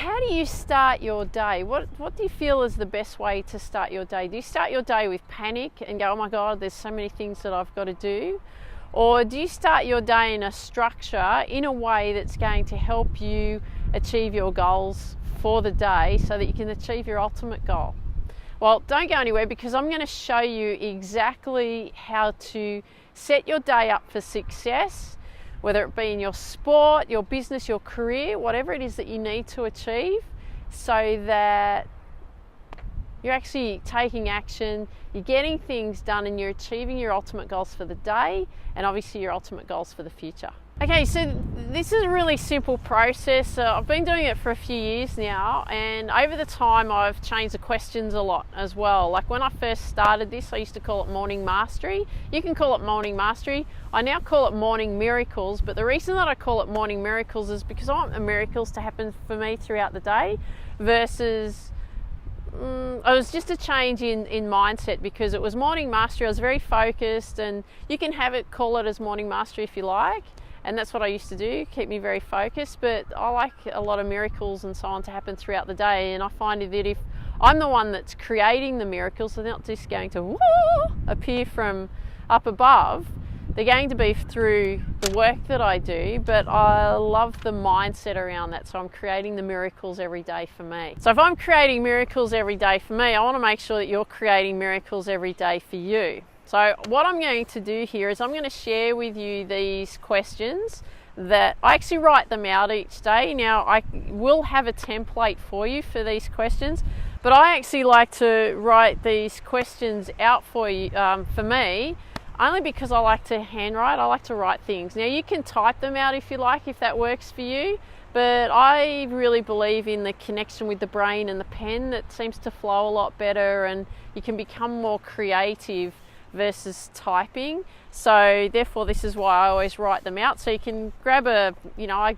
how do you start your day? What do you feel is the best way to start your day? Do you start your day with panic and go, oh my God, there's so many things that I've got to do? Or do you start your day in a structure, in a way that's going to help you achieve your goals for the day so that you can achieve your ultimate goal? Well, don't go anywhere, because I'm going to show you exactly how to set your day up for success, whether it be in your sport, your business, your career, whatever it is that you need to achieve, so that you're actually taking action, you're getting things done, and you're achieving your ultimate goals for the day, and obviously your ultimate goals for the future. Okay, so this is a really simple process. I've been doing it for a few years now, and over the time I've changed the questions a lot as well. Like when I first started this, I used to call it Morning Mastery. You can call it Morning Mastery. I now call it Morning Miracles, but the reason that I call it Morning Miracles is because I want the miracles to happen for me throughout the day, versus it was just a change in mindset, because it was Morning Mastery. I was very focused, and you can call it as Morning Mastery if you like. And that's what I used to do, keep me very focused. But I like a lot of miracles and so on to happen throughout the day. And I find that if I'm the one that's creating the miracles, they're not just going to appear from up above. They're going to be through the work that I do, but I love the mindset around that. So I'm creating the miracles every day for me. So if I'm creating miracles every day for me, I want to make sure that you're creating miracles every day for you. So what I'm going to do here is I'm going to share with you these questions that I actually write them out each day. Now I will have a template for you for these questions, but I actually like to write these questions out for you, for me, only because I like to handwrite. I like to write things. Now you can type them out if you like, if that works for you, but I really believe in the connection with the brain and the pen. That seems to flow a lot better, and you can become more creative versus typing. So therefore this is why I always write them out. So you can grab I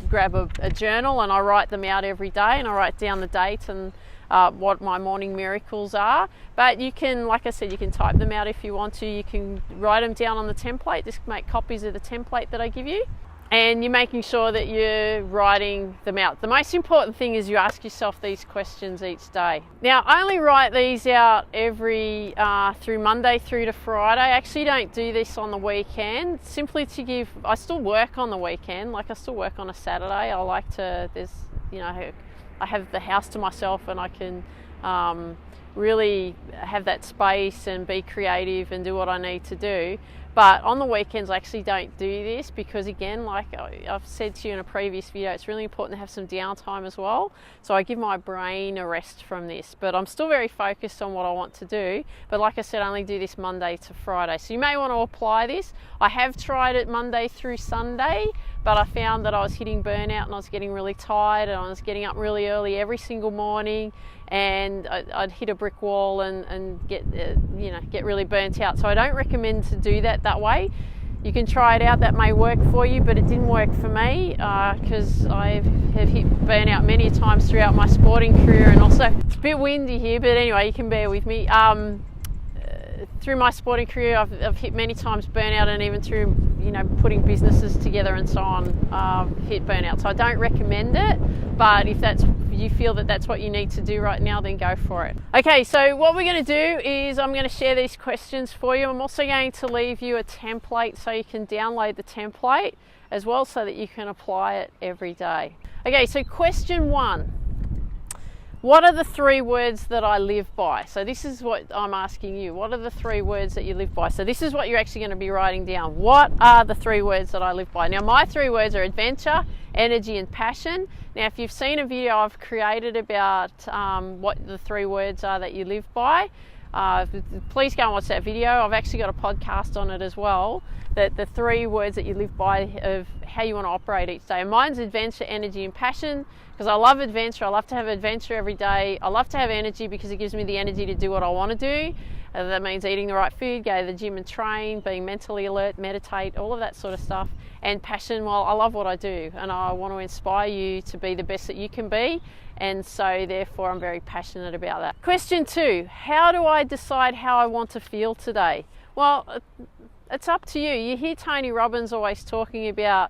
grab a journal and I write them out every day, and I write down the date and what my morning miracles are. But you can, like I said, you can type them out if you want to. You can write them down on the template. Just make copies of the template that I give you, and you're making sure that you're writing them out. The most important thing is you ask yourself these questions each day. Now, I only write these out every through Monday through to Friday. I actually don't do this on the weekend, simply to give. I still work on the weekend, like I still work on a Saturday. I like to. I have the house to myself, and I can really have that space and be creative and do what I need to do. But on the weekends, I actually don't do this, because again, like I've said to you in a previous video, it's really important to have some downtime as well. So I give my brain a rest from this, but I'm still very focused on what I want to do. But like I said, I only do this Monday to Friday. So you may want to apply this. I have tried it Monday through Sunday, but I found that I was hitting burnout, and I was getting really tired, and I was getting up really early every single morning, and I'd hit a brick wall and get really burnt out. So I don't recommend to do that way. You can try it out, that may work for you, but it didn't work for me, because I have hit burnout many times throughout my sporting career. And also, it's a bit windy here, but anyway, you can bear with me. Through my sporting career, I've hit many times burnout, and even through putting businesses together and so on, hit burnout. So I don't recommend it, but if you feel that that's what you need to do right now, then go for it. Okay, so what we're going to do is I'm going to share these questions for you. I'm also going to leave you a template so you can download the template as well, so that you can apply it every day. Okay, so question 1. What are the 3 words that I live by? So this is what I'm asking you. What are the 3 words that you live by? So this is what you're actually going to be writing down. What are the 3 words that I live by? Now, my 3 words are adventure, energy, and passion. Now, if you've seen a video I've created about what the 3 words are that you live by, please go and watch that video. I've actually got a podcast on it as well, that the 3 words that you live by of how you want to operate each day. And mine's adventure, energy, and passion, because I love adventure. I love to have adventure every day. I love to have energy because it gives me the energy to do what I want to do. That means eating the right food, go to the gym and train, being mentally alert, meditate, all of that sort of stuff. And passion, well, I love what I do, and I want to inspire you to be the best that you can be. And so therefore I'm very passionate about that. Question 2, how do I decide how I want to feel today? Well, it's up to you. You hear Tony Robbins always talking about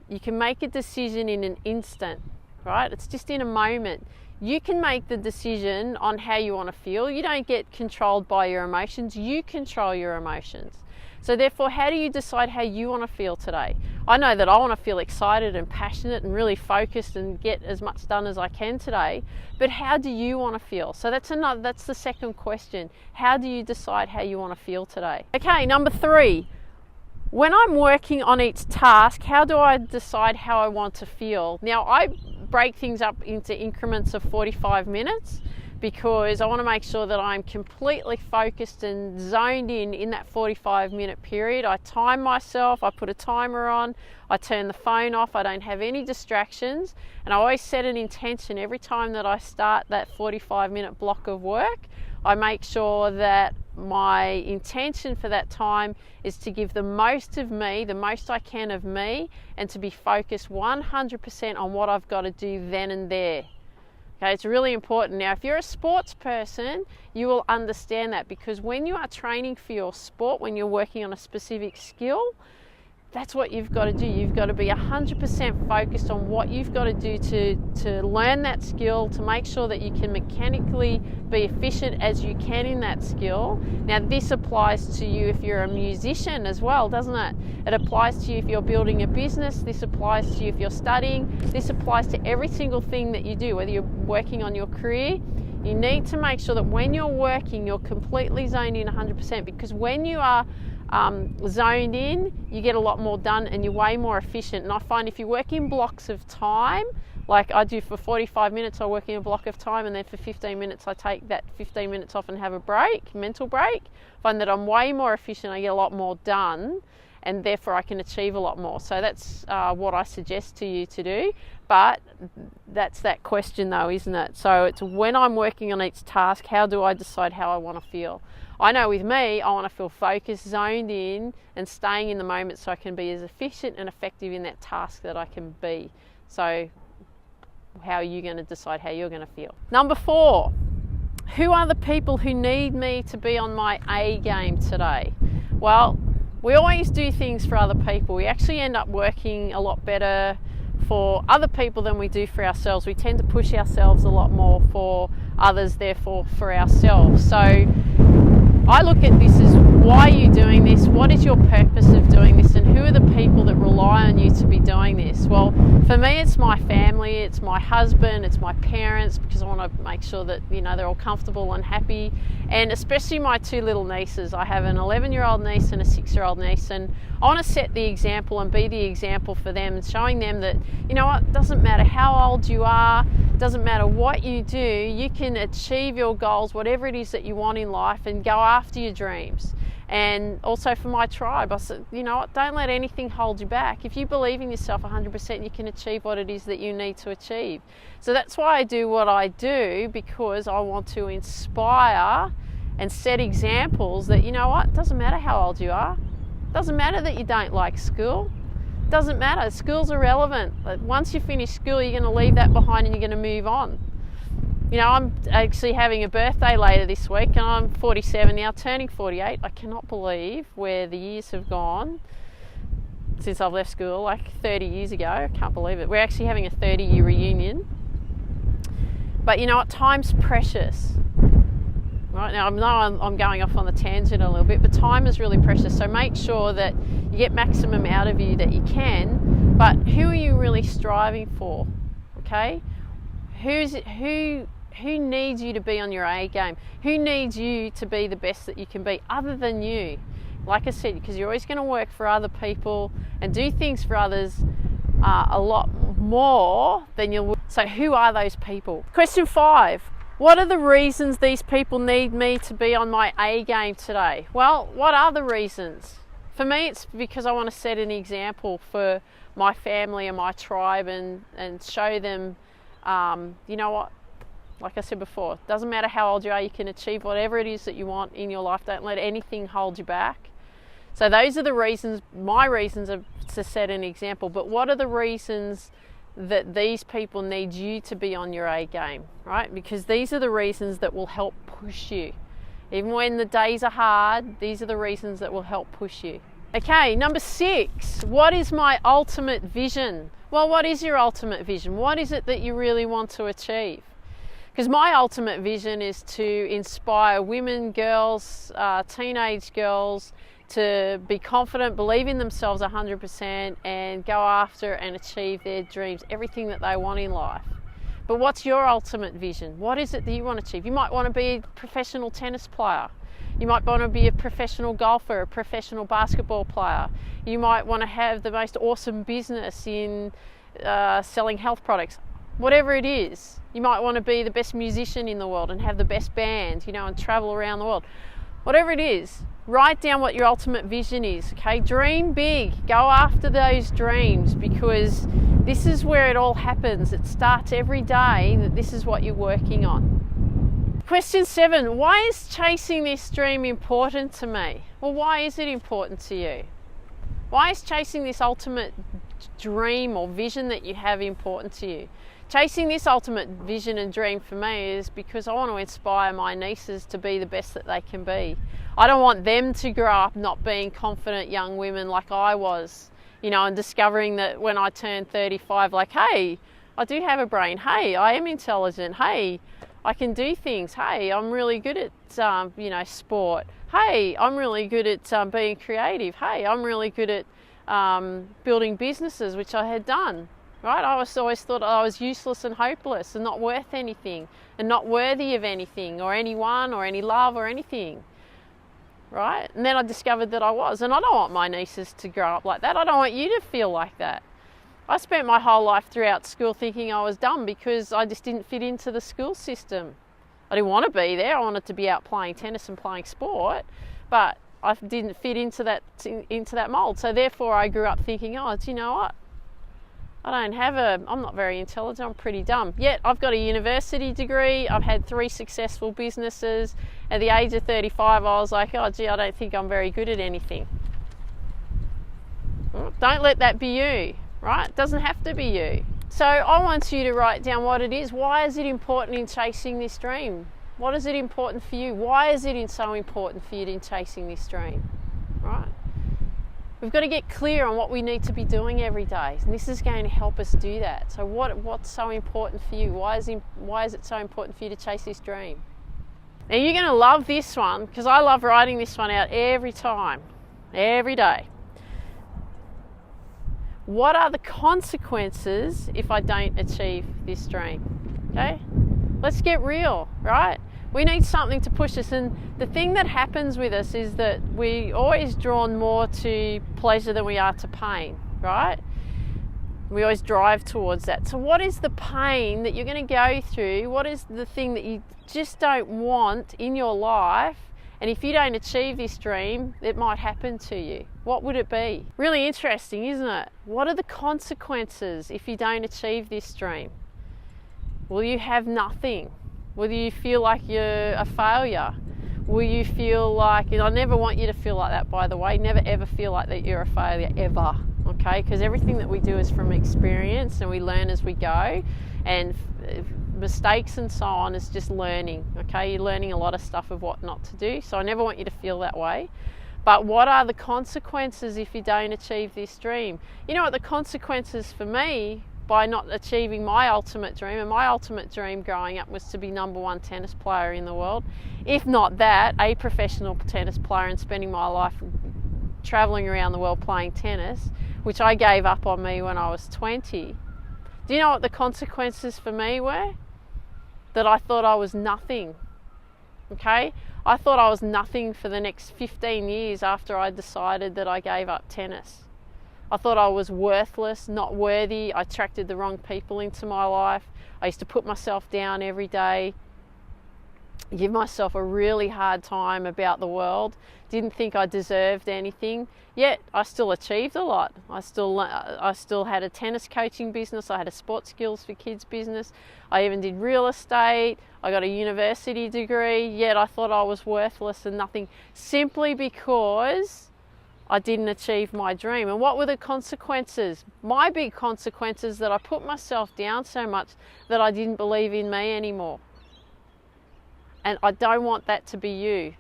you can make a decision in an instant. right? It's just in a moment. You can make the decision on how you want to feel. You don't get controlled by your emotions. You control your emotions. So therefore, how do you decide how you want to feel today? I know that I want to feel excited and passionate and really focused and get as much done as I can today. But how do you want to feel? So that's the second question. How do you decide how you want to feel today? Okay, number 3. When I'm working on each task, how do I decide how I want to feel? Now, I break things up into increments of 45 minutes because I want to make sure that I'm completely focused and zoned in that 45-minute period. I time myself, I put a timer on, I turn the phone off, I don't have any distractions, and I always set an intention every time that I start that 45-minute block of work. I make sure that my intention for that time is to give the most of me, the most I can of me, and to be focused 100% on what I've got to do then and there. Okay, it's really important. Now, if you're a sports person, you will understand that, because when you are training for your sport, when you're working on a specific skill, that's what you've got to do. You've got to be 100% focused on what you've got to do to learn that skill, to make sure that you can mechanically be efficient as you can in that skill. Now, this applies to you if you're a musician as well, doesn't it? It applies to you if you're building a business. This applies to you if you're studying. This applies to every single thing that you do, whether you're working on your career. You need to make sure that when you're working, you're completely zoned in 100%, because when you are zoned in, you get a lot more done and you're way more efficient. And I find if you work in blocks of time, like I do, for 45 minutes I work in a block of time, and then for 15 minutes I take that 15 minutes off and have a break, mental break. I find that I'm way more efficient, I get a lot more done, and therefore I can achieve a lot more. So that's what I suggest to you to do. But that's that question though, isn't it? So it's when I'm working on each task, how do I decide how I want to feel? I know with me, I want to feel focused, zoned in, and staying in the moment so I can be as efficient and effective in that task that I can be. So how are you going to decide how you're going to feel? Number 4, who are the people who need me to be on my A game today? Well, we always do things for other people. We actually end up working a lot better for other people than we do for ourselves. We tend to push ourselves a lot more for others, therefore for ourselves. So I look at this as, why are you doing this? What is your purpose of doing this? And who are the people that rely on you to be doing this? Well, for me, it's my family, it's my husband, it's my parents, because I want to make sure that, you know, they're all comfortable and happy. And especially my 2 little nieces. I have an 11-year-old niece and a 6-year-old niece, and I want to set the example and be the example for them, and showing them that, you know what, it doesn't matter how old you are, doesn't matter what you do, you can achieve your goals, whatever it is that you want in life, and go after your dreams. And also for my tribe, I said, you know what, don't let anything hold you back. If you believe in yourself 100%, you can achieve what it is that you need to achieve. So that's why I do what I do, because I want to inspire and set examples that, you know what, it doesn't matter how old you are. It doesn't matter that you don't like school. It doesn't matter. School's irrelevant. Once you finish school, you're going to leave that behind and you're going to move on. You know, I'm actually having a birthday later this week, and I'm 47 now, turning 48. I cannot believe where the years have gone since I've left school, like 30 years ago. I can't believe it. We're actually having a 30-year reunion. But you know what? Time's precious. Right now, I know I'm going off on the tangent a little bit, but time is really precious. So make sure that you get maximum out of you that you can. But who are you really striving for? Okay? Who needs you to be on your A game? Who needs you to be the best that you can be other than you? Like I said, because you're always going to work for other people and do things for others a lot more than you'll. So who are those people? Question 5. What are the reasons these people need me to be on my A game today? Well, what are the reasons? For me, it's because I want to set an example for my family and my tribe, and show them, you know what, like I said before, it doesn't matter how old you are, you can achieve whatever it is that you want in your life. Don't let anything hold you back. So those are the reasons, my reasons are to set an example. But what are the reasons that these people need you to be on your A game, right? Because these are the reasons that will help push you. Even when the days are hard, these are the reasons that will help push you. Okay, number 6, what is my ultimate vision? Well, what is your ultimate vision? What is it that you really want to achieve? Because my ultimate vision is to inspire women, girls, teenage girls to be confident, believe in themselves 100% and go after and achieve their dreams, everything that they want in life. But what's your ultimate vision? What is it that you want to achieve? You might want to be a professional tennis player. You might want to be a professional golfer, a professional basketball player. You might want to have the most awesome business in selling health products. Whatever it is, you might want to be the best musician in the world and have the best band, and travel around the world. Whatever it is, write down what your ultimate vision is, okay? Dream big, go after those dreams, because this is where it all happens. It starts every day that this is what you're working on. Question 7, why is chasing this dream important to me? Well, why is it important to you? Why is chasing this ultimate dream or vision that you have important to you? Chasing this ultimate vision and dream for me is because I want to inspire my nieces to be the best that they can be. I don't want them to grow up not being confident young women like I was, and discovering that when I turned 35, like, hey, I do have a brain. Hey, I am intelligent. Hey, I can do things. Hey, I'm really good at, sport. Hey, I'm really good at being creative. Hey, I'm really good at building businesses, which I had done, right? I always thought I was useless and hopeless and not worth anything and not worthy of anything or anyone or any love or anything, right? And then I discovered that I was, and I don't want my nieces to grow up like that. I don't want you to feel like that. I spent my whole life throughout school thinking I was dumb because I just didn't fit into the school system. I didn't want to be there. I wanted to be out playing tennis and playing sport, but I didn't fit into that mold. So therefore I grew up thinking, do you know what? I'm not very intelligent, I'm pretty dumb. Yet I've got a university degree, I've had 3 successful businesses. At the age of 35, I was like, I don't think I'm very good at anything. Don't let that be you. Right? It doesn't have to be you. So I want you to write down what it is. Why is it important in chasing this dream? What is it important for you? Why is it so important for you in chasing this dream? Right? We've got to get clear on what we need to be doing every day, and this is going to help us do that. So what's so important for you? Why is it so important for you to chase this dream? Now you're going to love this one, because I love writing this one out every time, every day. What are the consequences if I don't achieve this dream? Okay? Let's get real, right? We need something to push us, and the thing that happens with us is that we're always drawn more to pleasure than we are to pain, right? We always drive towards that. So what is the pain that you're going to go through? What is the thing that you just don't want in your life? And if you don't achieve this dream, it might happen to you. What would it be? Really interesting, isn't it? What are the consequences if you don't achieve this dream? Will you have nothing? Will you feel like you're a failure? Will you feel like, and I never want you to feel like that, by the way, never ever feel like that you're a failure, ever, okay? Because everything that we do is from experience and we learn as we go, and mistakes and so on is just learning, okay? You're learning a lot of stuff of what not to do, so I never want you to feel that way. But what are the consequences if you don't achieve this dream? You know what the consequences for me by not achieving my ultimate dream, and my ultimate dream growing up was to be #1 tennis player in the world, if not that, a professional tennis player, and spending my life traveling around the world playing tennis, which I gave up on me when I was 20. Do you know what the consequences for me were? That I thought I was nothing, okay? I thought I was nothing for the next 15 years after I decided that I gave up tennis. I thought I was worthless, not worthy. I attracted the wrong people into my life. I used to put myself down every day, give myself a really hard time about the world, didn't think I deserved anything, yet I still achieved a lot. I still had a tennis coaching business, I had a sports skills for kids business, I even did real estate, I got a university degree, yet I thought I was worthless and nothing, simply because I didn't achieve my dream. And what were the consequences? My big consequences that I put myself down so much that I didn't believe in me anymore. And I don't want that to be you.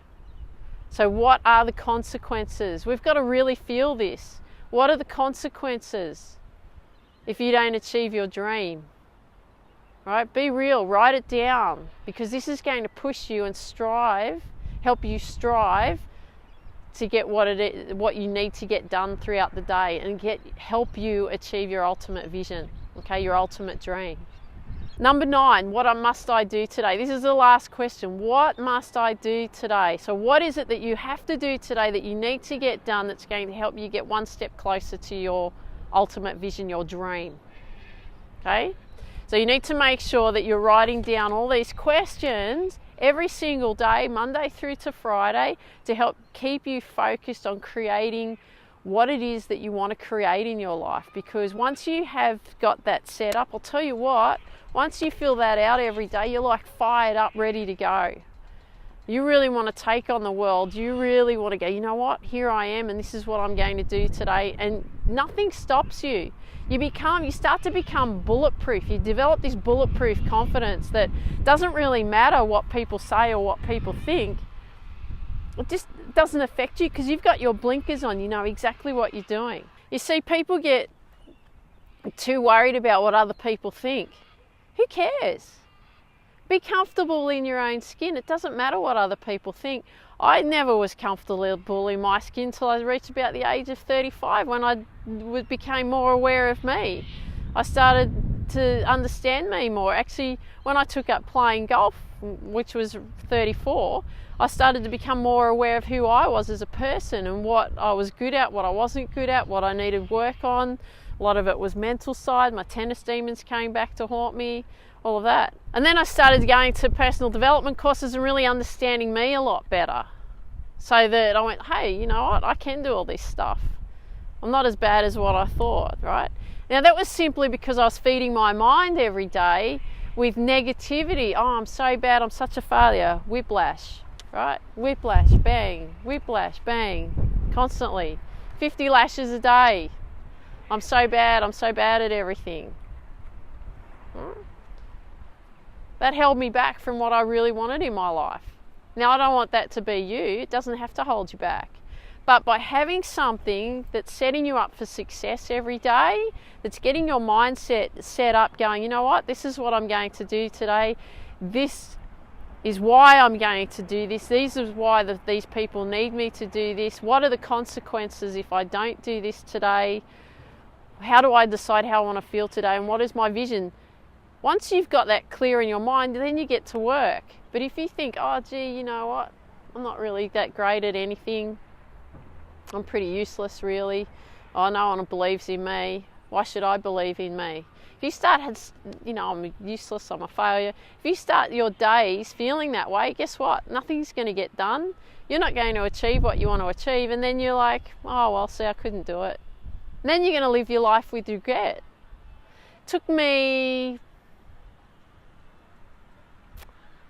So what are the consequences? We've got to really feel this. What are the consequences if you don't achieve your dream? Right? Be real, write it down, because this is going to push you and help you strive to get what you need to get done throughout the day, and help you achieve your ultimate vision, okay, your ultimate dream. Number 9, what must I do today? This is the last question. What must I do today? So what is it that you have to do today that you need to get done that's going to help you get one step closer to your ultimate vision, your dream? Okay? So you need to make sure that you're writing down all these questions every single day, Monday through to Friday, to help keep you focused on creating what it is that you want to create in your life. Because once you have got that set up, I'll tell you what, once you fill that out every day, you're like fired up, ready to go. You really want to take on the world. You really want to go, you know what, here I am, and this is what I'm going to do today. And nothing stops you. You start to become bulletproof. You develop this bulletproof confidence that doesn't really matter what people say or what people think. It just doesn't affect you because you've got your blinkers on. You know exactly what you're doing. You see, people get too worried about what other people think. Who cares? Be comfortable in your own skin. It doesn't matter what other people think. I never was comfortable in my skin until I reached about the age of 35, when I became more aware of me. I started to understand me more. Actually, when I took up playing golf, which was 34, I started to become more aware of who I was as a person and what I was good at, what I wasn't good at, what I needed work on. A lot of it was mental side. My tennis demons came back to haunt me, all of that. And then I started going to personal development courses and really understanding me a lot better. So that I went, hey, you know what? I can do all this stuff. I'm not as bad as what I thought, right? Now that was simply because I was feeding my mind every day with negativity. Oh, I'm so bad. I'm such a failure. Whiplash, right? Whiplash, bang, whiplash, bang, constantly. 50 lashes a day. I'm so bad at everything. That held me back from what I really wanted in my life. Now, I don't want that to be you. It doesn't have to hold you back. But by having something that's setting you up for success every day, that's getting your mindset set up going, you know what, this is what I'm going to do today. This is why I'm going to do this. This is why these people need me to do this. What are the consequences if I don't do this today? How do I decide how I want to feel today, and what is my vision? Once you've got that clear in your mind, then you get to work. But if you think, oh gee, you know what, I'm not really that great at anything, I'm pretty useless really, oh no one believes in me, why should I believe in me? If you start, I'm useless, I'm a failure, if you start your days feeling that way, guess what, nothing's going to get done. You're not going to achieve what you want to achieve, and then you're like, oh well, see, I couldn't do it. And then you're going to live your life with regret. It took me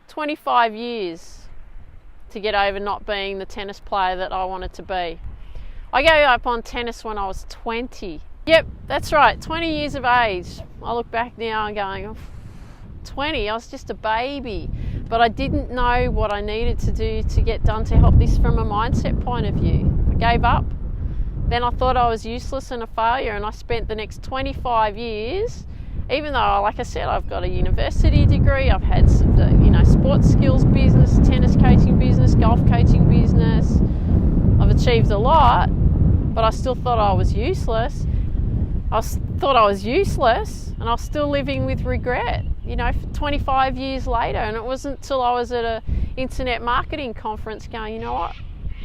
25 years to get over not being the tennis player that I wanted to be. I gave up on tennis when I was 20. Yep, that's right, 20 years of age. I look back now and going, oh, 20, I was just a baby. But I didn't know what I needed to do to get done to help this from a mindset point of view. I gave up. Then I thought I was useless and a failure, and I spent the next 25 years, even though, like I said, I've got a university degree, I've had sports skills business, tennis coaching business, golf coaching business. I've achieved a lot, but I still thought I was useless. And I was still living with regret, 25 years later. And it wasn't until I was at an internet marketing conference going, you know what,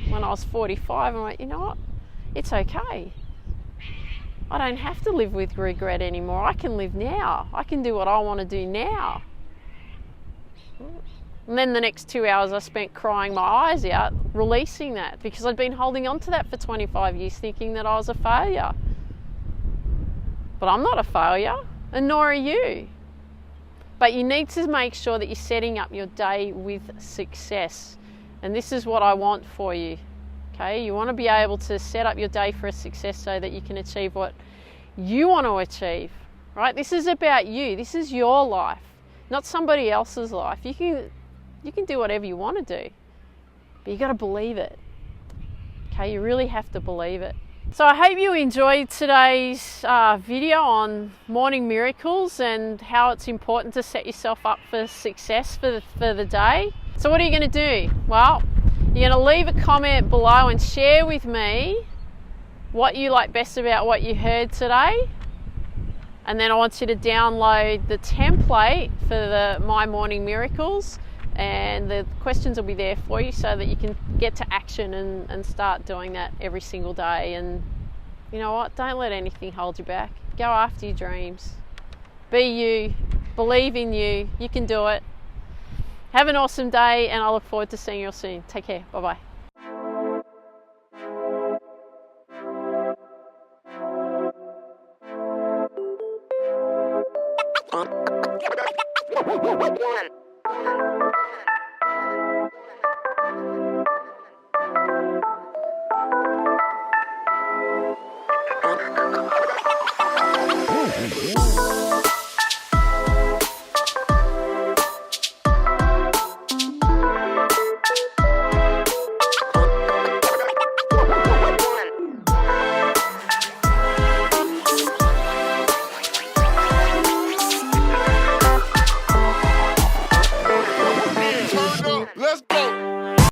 when I was 45, I went, you know what, it's okay. I don't have to live with regret anymore. I can live now. I can do what I want to do now. And then the next 2 hours I spent crying my eyes out, releasing that, because I'd been holding on to that for 25 years thinking that I was a failure. But I'm not a failure, and nor are you. But you need to make sure that you're setting up your day with success. And this is what I want for you. Okay, you want to be able to set up your day for a success so that you can achieve what you want to achieve, right? This is about you. This is your life, not somebody else's life. You can do whatever you want to do, but you got to believe it. Okay, you really have to believe it. So I hope you enjoyed today's video on morning miracles and how it's important to set yourself up for success for the day. So what are you going to do? Well, you're going to leave a comment below and share with me what you like best about what you heard today. And then I want you to download the template for the My Morning Miracles, and the questions will be there for you so that you can get to action and start doing that every single day. And you know what? Don't let anything hold you back. Go after your dreams. Be you. Believe in you. You can do it. Have an awesome day, and I look forward to seeing you all soon. Take care. Bye-bye. One.